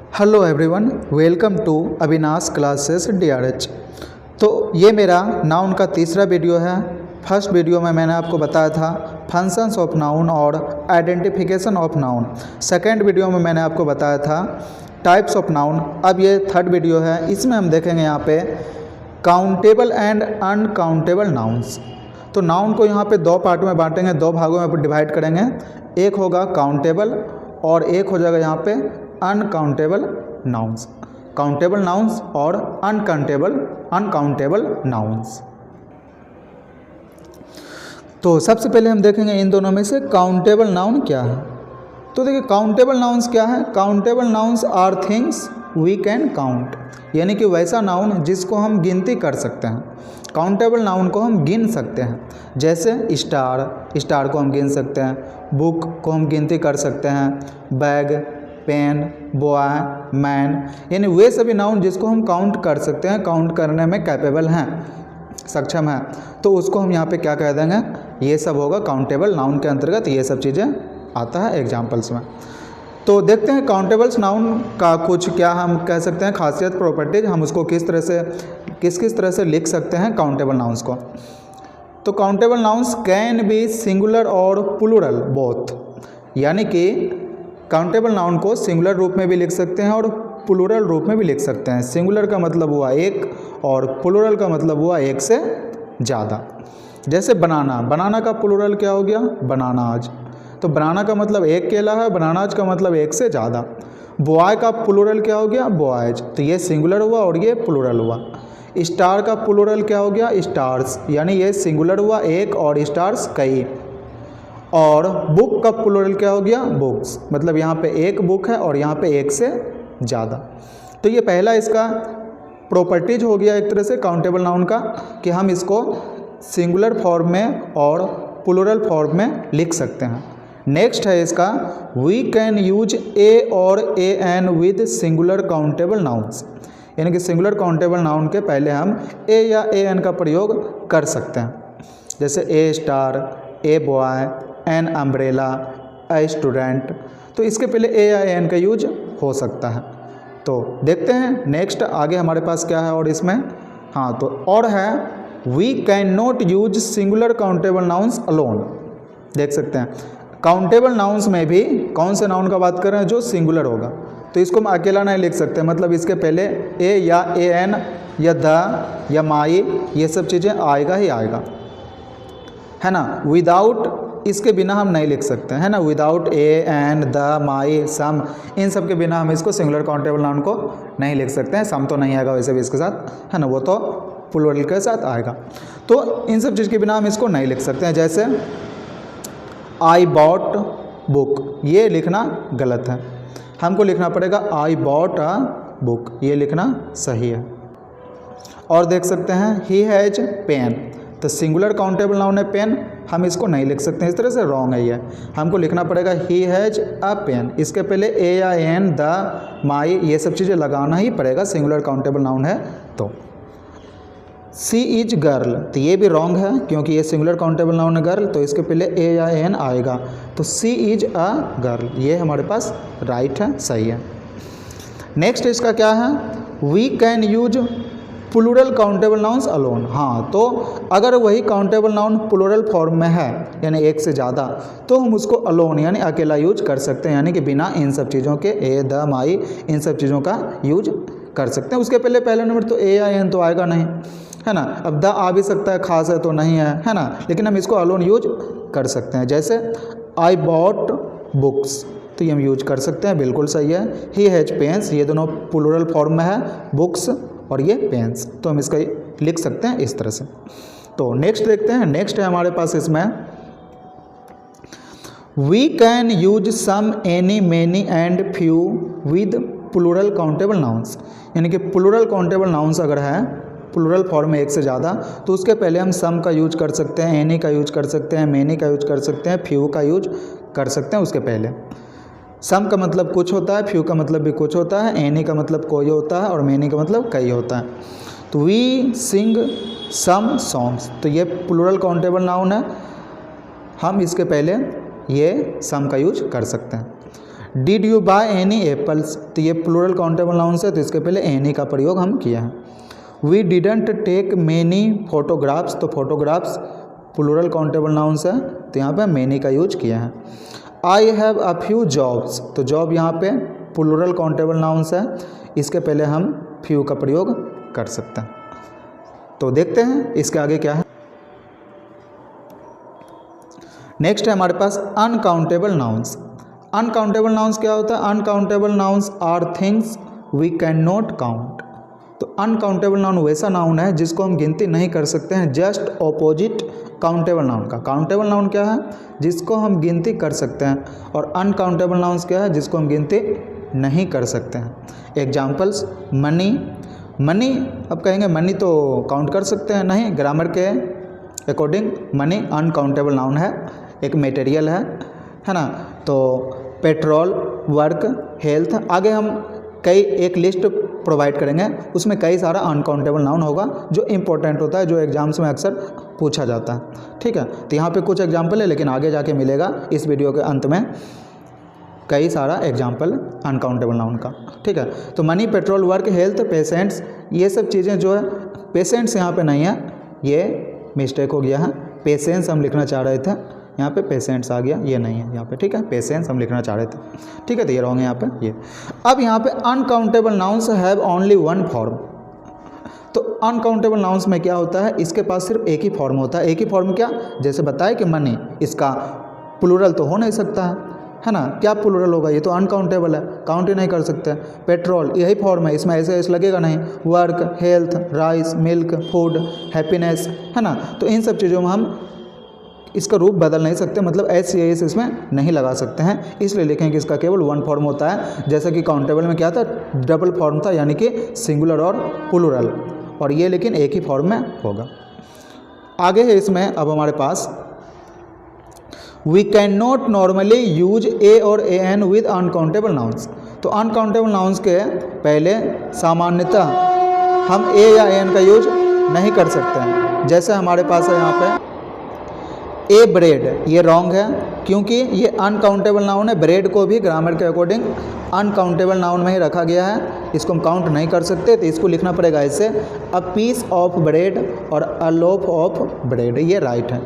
Hello everyone, welcome to Avinash classes DRH। तो ये मेरा नाउन का तीसरा वीडियो है। फर्स्ट वीडियो में मैंने आपको बताया था फंक्शंस ऑफ नाउन और identification of noun. Second video में मैंने आपको बताया था टाइप्स ऑफ नाउन। अब ये थर्ड वीडियो है, इसमें हम देखेंगे यहाँ पे काउंटेबल एंड अनकाउंटेबल नाउन्स। तो नाउन को यहाँ पे दो पार्ट में बांटेंगे, दो भागों में डिवाइड करेंगे। एक होगा काउंटेबल और एक हो जाएगा यहाँ पे अनकाउंटेबल नाउन्स। काउंटेबल नाउन्स और अनकाउंटेबल नाउन्स। तो सबसे पहले हम देखेंगे इन दोनों में से काउंटेबल नाउन क्या है। तो देखिए काउंटेबल नाउन्स क्या है। Countable nouns are things we can count, यानी कि वैसा नाउन जिसको हम गिनती कर सकते हैं। काउंटेबल नाउन को हम गिन सकते हैं, जैसे स्टार को हम गिन सकते हैं, बुक को हम गिनती कर सकते हैं, बैग, पेन, बॉय, मैन, यानी वे सभी नाउन जिसको हम काउंट कर सकते हैं, काउंट करने में कैपेबल हैं, सक्षम हैं, तो उसको हम यहाँ पे क्या कह देंगे, ये सब होगा काउंटेबल नाउन के अंतर्गत। ये सब चीज़ें आता है एग्जाम्पल्स में। तो देखते हैं काउंटेबल्स नाउन का कुछ क्या हम कह सकते हैं खासियत, प्रॉपर्टीज, हम उसको किस तरह से लिख सकते हैं काउंटेबल नाउन्स को। तो countable nouns can be singular और प्लूरल बोथ, यानी कि काउंटेबल नाउन को सिंगुलर रूप में भी लिख सकते हैं और प्लूरल रूप में भी लिख सकते हैं। सिंगुलर का मतलब हुआ एक और प्लूरल का मतलब हुआ एक से ज़्यादा। जैसे बनाना का प्लूरल क्या हो गया, बनानाज। तो बनाना का मतलब एक केला है, बनानाज का मतलब एक से ज़्यादा। बॉय का प्लूरल क्या हो गया, बॉयज। तो ये सिंगुलर हुआ और ये प्लूरल हुआ। स्टार का प्लूरल क्या हो गया, स्टार्स, यानी ये सिंगुलर हुआ एक और स्टार्स कई। और बुक का प्लूरल क्या हो गया, बुक्स, मतलब यहाँ पे एक बुक है और यहाँ पे एक से ज़्यादा। तो ये पहला इसका प्रॉपर्टीज हो गया एक तरह से काउंटेबल नाउन का, कि हम इसको सिंगुलर फॉर्म में और प्लूरल फॉर्म में लिख सकते हैं। नेक्स्ट है इसका वी कैन यूज ए और a an with singular countable nouns, यानी कि सिंगुलर काउंटेबल नाउन के पहले हम ए या ए एन का प्रयोग कर सकते हैं। जैसे a star, a boy, an umbrella, a student. तो इसके पहले ए या एन का यूज हो सकता है। तो देखते हैं नेक्स्ट आगे हमारे पास क्या है और इसमें, हाँ, तो और है we can not use singular countable nouns alone. देख सकते हैं काउंटेबल नाउन्स में भी कौन से नाउन का बात कर रहे हैं, जो सिंगुलर होगा। तो इसको हम अकेला नहीं लिख सकते, मतलब इसके पहले ए या ए एन या द या माई, ये सब चीज़ें आएगा ही आएगा, है ना। विदाउट इसके बिना हम नहीं लिख सकते, है ना। Without a an the my some, इन सब के बिना हम इसको सिंगुलर काउंटेबल नाउन को नहीं लिख सकते हैं। सम तो नहीं आएगा वैसे भी इसके साथ, है ना, वो तो प्लूरल के साथ आएगा। तो इन सब चीज़ के बिना हम इसको नहीं लिख सकते हैं। जैसे आई बॉट बुक, ये लिखना गलत है, हमको लिखना पड़ेगा आई बॉट अ बुक, ये लिखना सही है। और देख सकते हैं ही हैज पेन, तो सिंगुलर काउंटेबल नाउन है पेन, हम इसको नहीं लिख सकते हैं, इस तरह से रॉन्ग है ये। हमको लिखना पड़ेगा ही हैज अ पेन, इसके पहले ए या एन द माई ये सब चीज़ें लगाना ही पड़ेगा, सिंगुलर काउंटेबल नाउन है। तो सी इज गर्ल, तो ये भी रॉन्ग है क्योंकि ये सिंगुलर काउंटेबल नाउन है गर्ल, तो इसके पहले ए या एन आएगा। तो सी इज अ गर्ल, ये हमारे पास राइट है, सही है। नेक्स्ट इसका क्या है, we can use plural countable nouns alone. हाँ, तो अगर वही काउंटेबल नाउन प्लूरल फॉर्म में है, यानी एक से ज़्यादा, तो हम उसको अलोन यानी अकेला यूज कर सकते हैं, यानी कि बिना इन सब चीज़ों के ए द माई इन सब चीज़ों का यूज कर सकते हैं। उसके पहले नंबर तो ए या एन तो आएगा नहीं, है ना। अब द आ भी सकता है, खास है तो नहीं है ना, लेकिन हम इसको अलोन यूज कर सकते हैं। जैसे आई बॉट बुक्स, तो ये हम यूज कर सकते हैं, बिल्कुल सही है। ही हैज पेन्स, ये दोनों प्लूरल फॉर्म में है, बुक्स और ये पेन्स, तो हम इसका लिख सकते हैं इस तरह से। तो नेक्स्ट देखते हैं, नेक्स्ट है हमारे पास इसमें we can use some, any, many and few with plural countable nouns, यानी कि प्लूरल काउंटेबल नाउन्स अगर है प्लूरल फॉर्म में एक से ज़्यादा, तो उसके पहले हम सम का यूज कर सकते हैं, एनी का यूज कर सकते हैं, मैनी का यूज कर सकते हैं, फ्यू का यूज कर सकते हैं। उसके पहले सम का मतलब कुछ होता है, फ्यू का मतलब भी कुछ होता है, एनी का मतलब कोई होता है और मैनी का मतलब कई होता है। तो वी सिंग सम सॉन्ग्स, तो ये प्लूरल काउंटेबल नाउन है, हम इसके पहले ये सम का यूज कर सकते हैं। Did you buy any apples, तो ये प्लूरल काउंटेबल नाउन है, तो इसके पहले एनी का प्रयोग हम किया है। We didn't take many photographs, तो फोटोग्राफ्स प्लूरल काउंटेबल नाउन है, तो यहाँ पे मैनी का यूज किया है। I have a few jobs, तो जॉब यहाँ पे प्लूरल काउंटेबल नाउन है, इसके पहले हम फ्यू का प्रयोग कर सकते हैं। तो देखते हैं इसके आगे क्या है। नेक्स्ट है हमारे पास अनकाउंटेबल नाउन्स। अनकाउंटेबल नाउन्स क्या होता है? Uncountable nouns are things we can not count. तो अनकाउंटेबल नाउन वैसा नाउन है जिसको हम गिनती नहीं कर सकते हैं, जस्ट ऑपोजिट काउंटेबल नाउन का। काउंटेबल नाउन क्या है? जिसको हम गिनती कर सकते हैं, और अनकाउंटेबल नाउन्स क्या है? जिसको हम गिनती नहीं कर सकते हैं। Examples, money. मनी अब कहेंगे मनी तो काउंट कर सकते हैं, नहीं, ग्रामर के अकॉर्डिंग मनी अनकाउंटेबल नाउन है, एक मटेरियल है ना। तो पेट्रोल, वर्क, हेल्थ, आगे हम कई एक लिस्ट प्रोवाइड करेंगे, उसमें कई सारा अनकाउंटेबल नाउन होगा जो इंपॉर्टेंट होता है, जो एग्जाम्स में अक्सर पूछा जाता है। ठीक है, तो यहाँ पे कुछ एग्जाम्पल है, लेकिन आगे जाके मिलेगा इस वीडियो के अंत में कई सारा एग्जाम्पल अनकाउंटेबल नाउन का। ठीक है, तो money, petrol, work, health, patients, ये सब चीज़ें जो है, पेशेंट्स यहाँ पे नहीं है, ये मिस्टेक हो गया है। पेशेंस हम लिखना चाह रहे थे, यहाँ पे पेशेंट्स आ गया, ये नहीं है यहाँ पे। ठीक है, पेशेंस हम लिखना चाह रहे थे। ठीक है, तो ये रॉन्ग है यहाँ पे ये। अब यहाँ पे uncountable nouns have only one form. तो अनकाउंटेबल नाउन्स में क्या होता है? इसके पास सिर्फ एक ही फॉर्म होता है। एक ही फॉर्म क्या? जैसे बताए कि मनी, इसका प्लूरल तो हो नहीं सकता है ना। क्या प्लूरल होगा? ये तो अनकाउंटेबल है, काउंट ही नहीं कर सकते। पेट्रोल यही फॉर्म है, इसमें ऐसे ऐसे लगेगा नहीं। Work, health, rice, milk, food, happiness, है ना। तो इन सब चीज़ों में हम इसका रूप बदल नहीं सकते, मतलब एस या एस इसमें नहीं लगा सकते हैं, इसलिए लिखेंगे कि इसका केवल वन फॉर्म होता है। जैसा कि काउंटेबल में क्या था? डबल फॉर्म था, यानी कि सिंगुलर और प्लूरल, और ये लेकिन एक ही फॉर्म में होगा। आगे है इसमें अब हमारे पास we can not normally use a और a an with uncountable nouns. तो अनकाउंटेबल नाउन्स के पहले सामान्यतः हम ए या एन का यूज नहीं कर सकते हैं। जैसे हमारे पास है यहाँ पे ए ब्रेड, ये रॉन्ग है क्योंकि ये अनकाउंटेबल नाउन है। ब्रेड को भी ग्रामर के अकॉर्डिंग अनकाउंटेबल नाउन में ही रखा गया है, इसको हम काउंट नहीं कर सकते, तो इसको लिखना पड़ेगा ऐसे, अ पीस ऑफ ब्रेड और अ लोफ ऑफ ब्रेड, ये राइट है।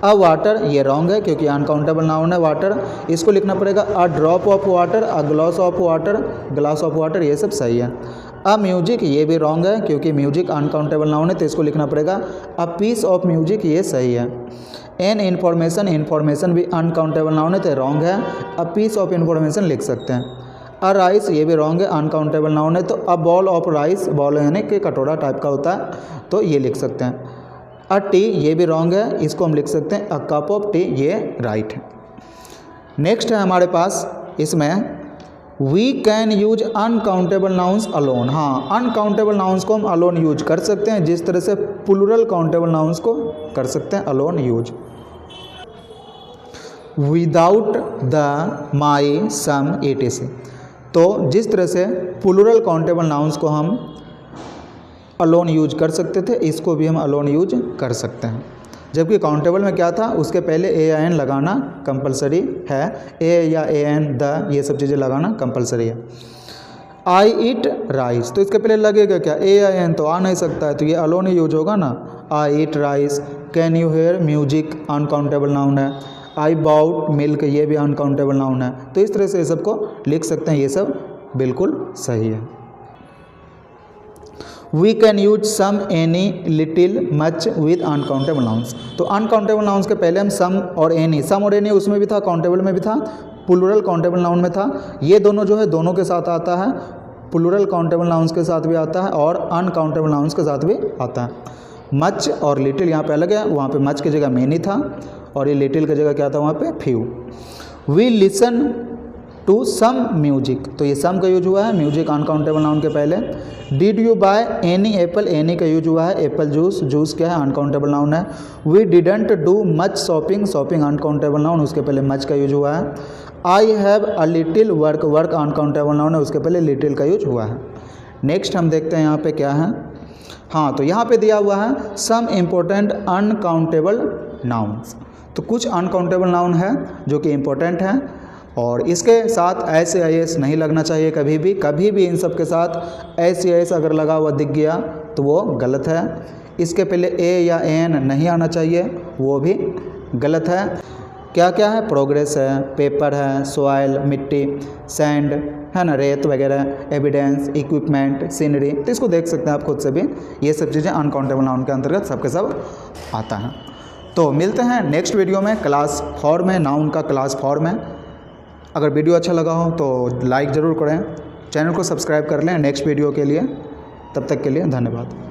अ वाटर, ये रॉन्ग है क्योंकि अनकाउंटेबल नाउन है वाटर, इसको लिखना पड़ेगा a drop of water, a glass of water, glass of water, ये सब सही है। अ म्यूजिक, ये भी रॉन्ग है क्योंकि म्यूजिक अनकाउंटेबल नाउन है, तो इसको लिखना पड़ेगा अ पीस ऑफ म्यूजिक, ये सही है। एन इन्फॉर्मेशन, इन्फॉर्मेशन भी अनकाउंटेबल नाउन है, तो रॉन्ग है। अ पीस ऑफ इन्फॉर्मेशन लिख सकते हैं। अ राइस, ये भी रॉन्ग है, अनकाउंटेबल नाउन है, तो a ball of rice, ball यानी कि कटोरा टाइप का होता है, तो ये लिख सकते हैं। अ टी, ये भी रॉन्ग है, इसको हम लिख सकते हैं अ कप ऑफ टी, ये राइट है। नेक्स्ट है हमारे पास इसमें we can use uncountable nouns alone. हाँ, अनकाउंटेबल नाउन्स को हम अलोन यूज कर सकते हैं, जिस तरह से प्लूरल काउंटेबल नाउन्स को कर सकते हैं alone use. Without the, my, some, etc। तो जिस तरह से प्लूरल काउंटेबल नाउन्स को हम अलोन यूज कर सकते थे, इसको भी हम अलोन यूज कर सकते हैं। जबकि काउंटेबल में क्या था? उसके पहले ए या एन लगाना कंपलसरी है, ए या ए एन, द, ये सब चीज़ें लगाना कंपलसरी है। आई ईट राइस, तो इसके पहले लगेगा क्या? ए या एन तो आ नहीं सकता है, तो ये अलोन ही यूज होगा ना। I eat rice. Can you hear music, uncountable noun है। आई बाउट मिल्क, ये भी अनकाउंटेबल नाउन है, तो इस तरह से ये सबको लिख सकते हैं, ये सब बिल्कुल सही है। We can use some, any, little, much with uncountable nouns. तो अनकाउंटेबल नाउन्स के पहले हम सम और एनी, सम और एनी उसमें भी था, काउंटेबल में भी था, प्लूरल काउंटेबल नाउन में था। ये दोनों जो है दोनों के साथ आता है, प्लूरल काउंटेबल नाउन्स के साथ भी आता है और अनकाउंटेबल नाउन्स के साथ भी आता है। मच और लिटिल यहाँ पे अलग है, वहाँ पे मच की जगह मेनी था और ये लिटिल की जगह क्या था? वहाँ पे few. We listen to some music, तो ये सम का यूज हुआ है, म्यूजिक अनकाउंटेबल नाउन के पहले। Did you buy any apple, any का यूज हुआ है, एप्पल जूस, जूस क्या है? अनकाउंटेबल नाउन है। We didn't do much shopping, shopping uncountable noun, उसके पहले मच का यूज हुआ है। I have a little work, work uncountable noun है, उसके पहले लिटिल का यूज हुआ है। नेक्स्ट हम देखते हैं यहाँ पे क्या है। हाँ, तो यहाँ पे दिया हुआ है सम इम्पोर्टेंट अनकाउंटेबल नाउन्स। तो कुछ अनकाउंटेबल नाउन है जो कि इम्पोर्टेंट है, और इसके साथ एस या एस नहीं लगना चाहिए कभी भी इन सब के साथ एस या एस अगर लगा हुआ दिख गया तो वो गलत है। इसके पहले ए या एन नहीं आना चाहिए, वो भी गलत है। क्या क्या है, प्रोग्रेस है, पेपर है, सॉइल मिट्टी, सैंड है ना, रेत वगैरह, एविडेंस, इक्विपमेंट, सीनरी, तो इसको देख सकते हैं आप खुद से भी। ये सब चीज़ें अनकाउंटेबल नाउन के अंतर्गत सबके सब आता है। तो मिलते हैं नेक्स्ट वीडियो में, क्लास 4 में, नाउन का क्लास 4 में। अगर वीडियो अच्छा लगा हो तो लाइक ज़रूर करें, चैनल को सब्सक्राइब कर लें नेक्स्ट वीडियो के लिए। तब तक के लिए धन्यवाद।